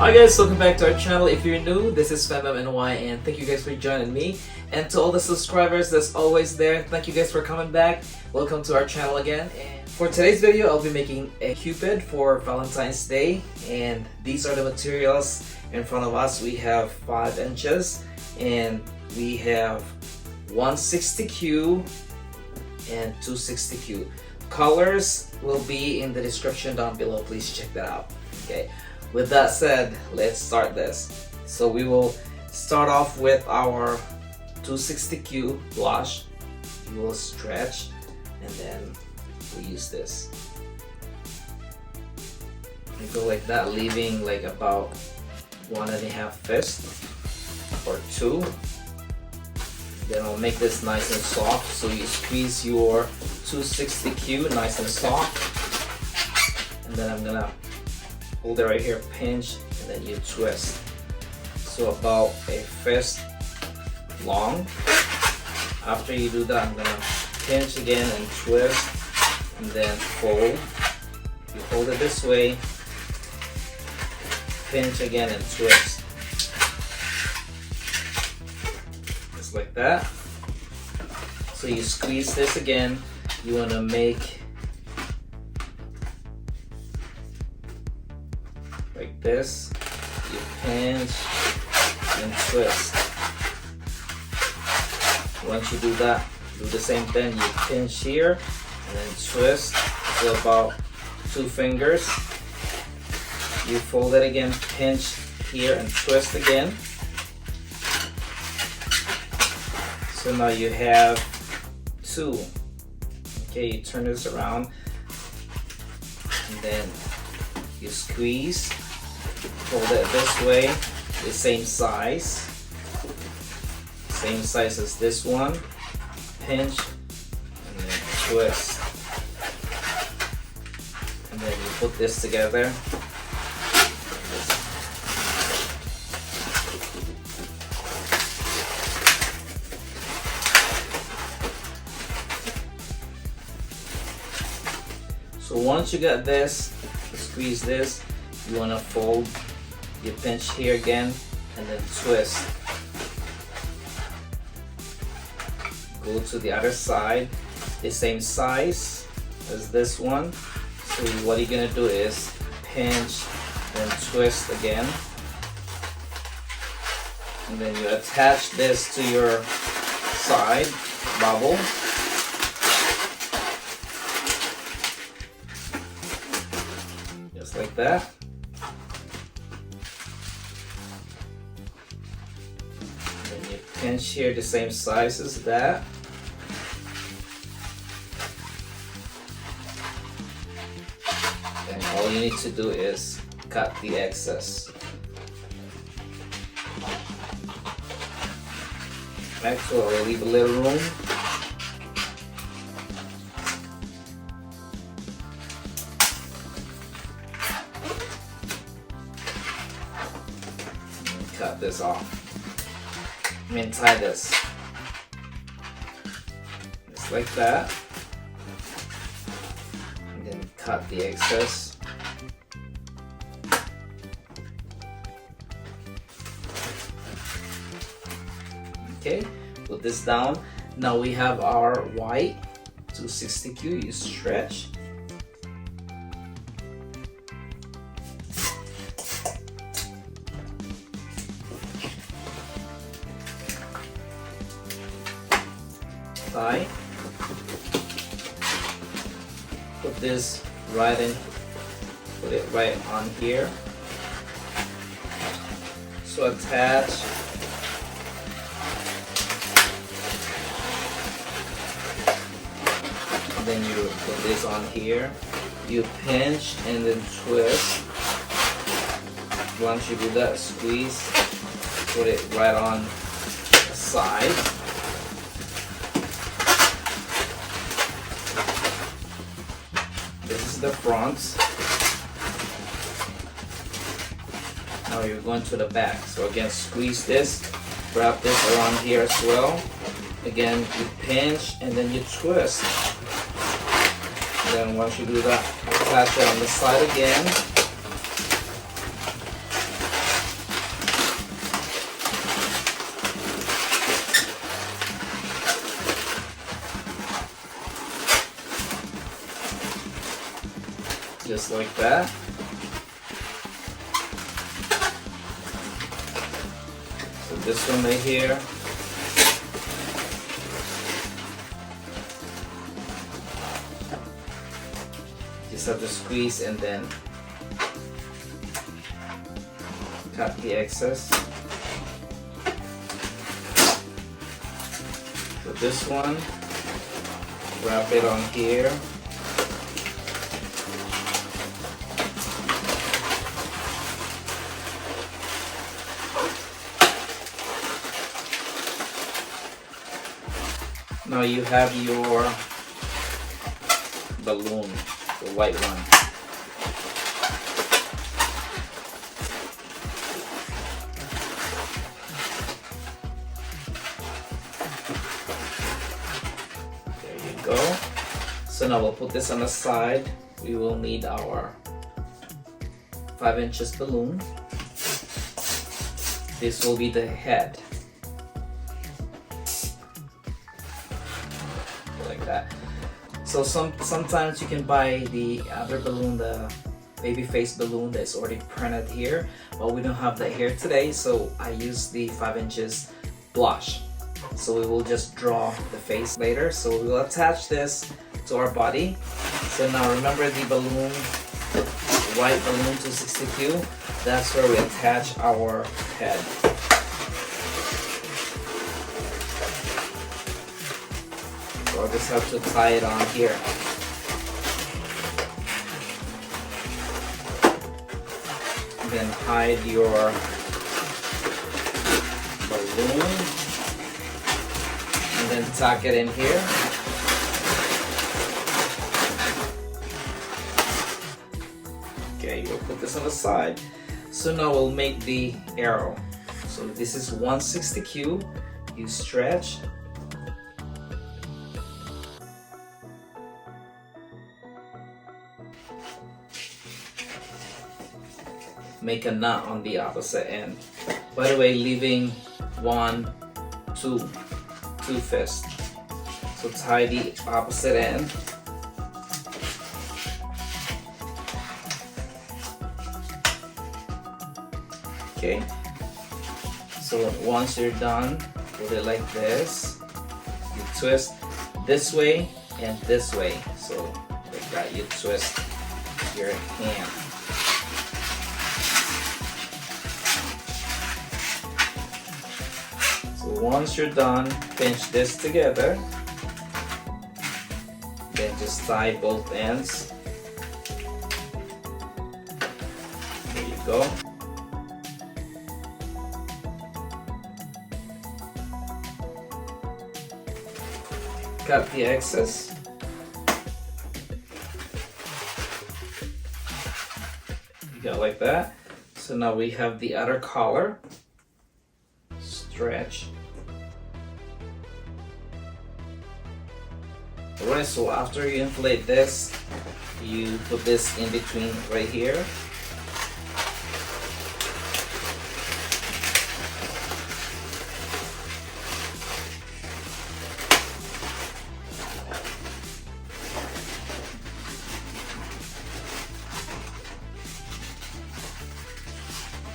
Hi guys, welcome back to our channel. If you're new, this is FemMNY and thank you guys for joining me. And to all the subscribers that's always there, thank you guys for coming back. Welcome to our channel again. And for today's video, I'll be making a Cupid for Valentine's Day. And these are the materials in front of us. We have 5 inches and we have 160Q and 260Q. Colors will be in the description down below. Please check that out. Okay. With that said, let's start this. So we will start off with our 260Q blush. We will stretch and then we'll use this. We go like that, leaving like about 1.5 fist or 2. Then I'll make this nice and soft. So you squeeze your 260Q nice and soft. And then I'm gonna hold it right here, pinch, and then you twist. So about a fist long. After you do that, I'm gonna pinch again and twist, and then fold. You hold it this way, pinch again and twist. Just like that. So you squeeze this again. You wanna make like this, you pinch and twist. Once you do that, do the same thing, you pinch here and then twist. So about 2 fingers. You fold it again, pinch here and twist again. So now you have 2. Okay, you turn this around and then you squeeze. Hold it this way, the same size as this one, pinch and then twist, and then you put this together. So once you got this, you squeeze this, you want to fold. You pinch here again and then twist. Go to the other side, the same size as this one. So what you're gonna do is pinch and twist again. And then you attach this to your side bubble. Just like that. Pinch here the same size as that. And all you need to do is cut the excess. Actually, I'll leave a little room. And cut this off. Tie this just like that, and then cut the excess. Okay, put this down. Now we have our white 260Q. You stretch. Tie. Put this right in, put it right on here. So attach. And then you put this on here. You pinch and then twist. Once you do that, squeeze. Put it right on the side. This is the front. Now you're going to the back. So again, squeeze this, wrap this around here as well. Again, you pinch and then you twist. And then once you do that, attach it on the side again. just like that. So this one right here. Just have to squeeze and then cut the excess. So this one, wrap it on here. Now you have your balloon, the white one. There you go. So now we'll put this on the side. We will need our 5 inches balloon. This will be the head. Like that. So sometimes you can buy the other balloon, the baby face balloon that's already printed here, but we don't have that here today, so I use the 5 inches blush. So we will just draw the face later. So we will attach this to our body. So now remember the balloon, white balloon 262, that's where we attach our head. So I'll just have to tie it on here. And then hide your balloon. And then tuck it in here. Okay, we'll put this on the side. So now we'll make the arrow. So this is 160Q. You stretch. Make a knot on the opposite end. By the way, leaving two fists. So tie the opposite end. Okay. So once you're done, put it like this. You twist this way and this way. So like that, you twist your hand. So once you're done, pinch this together. Then just tie both ends. There you go. Cut the excess. You got like that. So now we have the other collar. Stretch. Alright, so after you inflate this, you put this in between right here.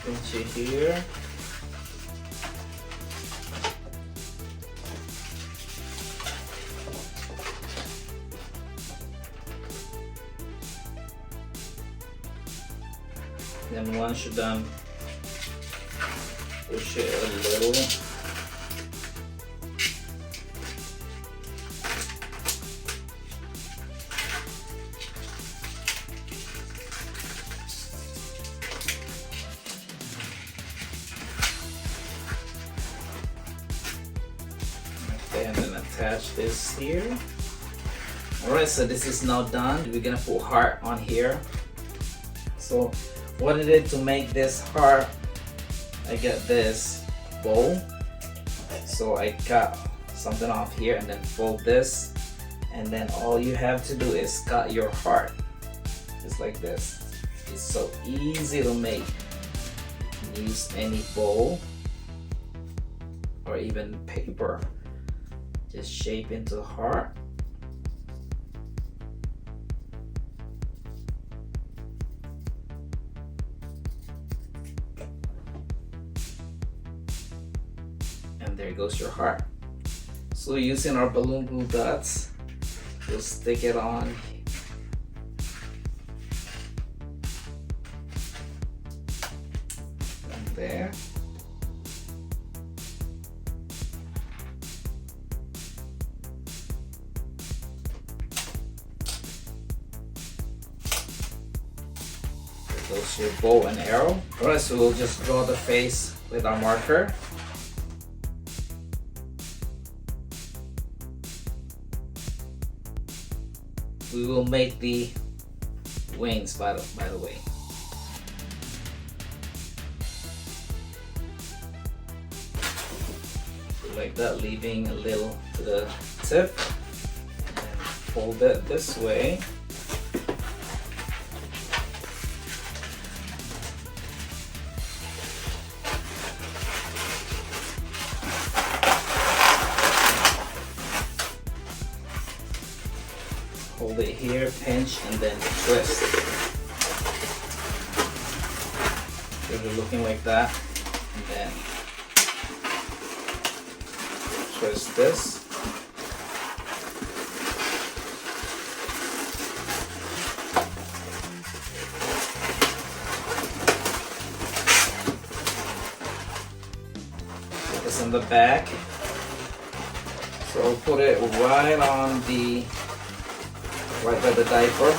Pinch it here. Then once you're done, push it a little. Okay, and then attach this here. Alright, so this is now done. We're gonna put heart on here. So what I did to make this heart, I got this bowl. So I cut something off here and then fold this. And then all you have to do is cut your heart. Just like this. It's so easy to make. You can use any bowl or even paper. Just shape into a heart. And there goes your heart. So using our balloon glue dots, we'll stick it on and there. There goes your bow and arrow. Alright, so we'll just draw the face with our marker. We will make the wings by the way. Like that, leaving a little to the tip, and fold it this way. Hold it here, pinch, and then twist. So we're looking like that, and then twist this. Put this in the back. So I'll put it right on the right by the diaper.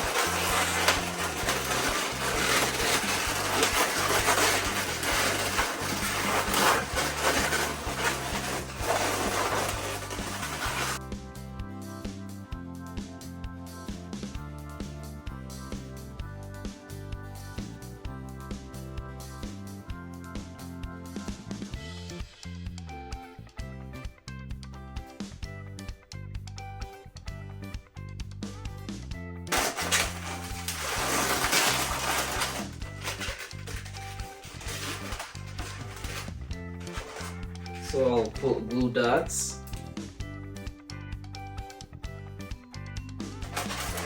So I'll put glue dots.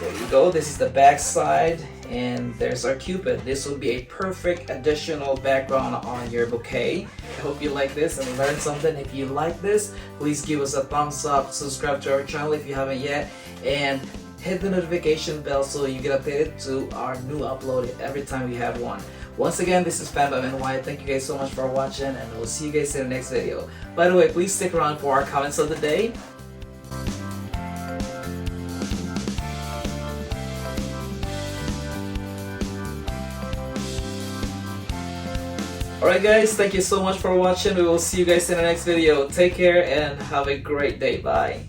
There you go. This is the back side, and there's our Cupid. This will be a perfect additional background on your bouquet. I hope you like this and learned something. If you like this, please give us a thumbs up, subscribe to our channel if you haven't yet, and hit the notification bell so you get updated to our new upload every time we have one. Once again, this is FanbamNY. Thank you guys so much for watching, and we'll see you guys in the next video. By the way, please stick around for our comments of the day. Alright guys, thank you so much for watching. We will see you guys in the next video. Take care and have a great day. Bye.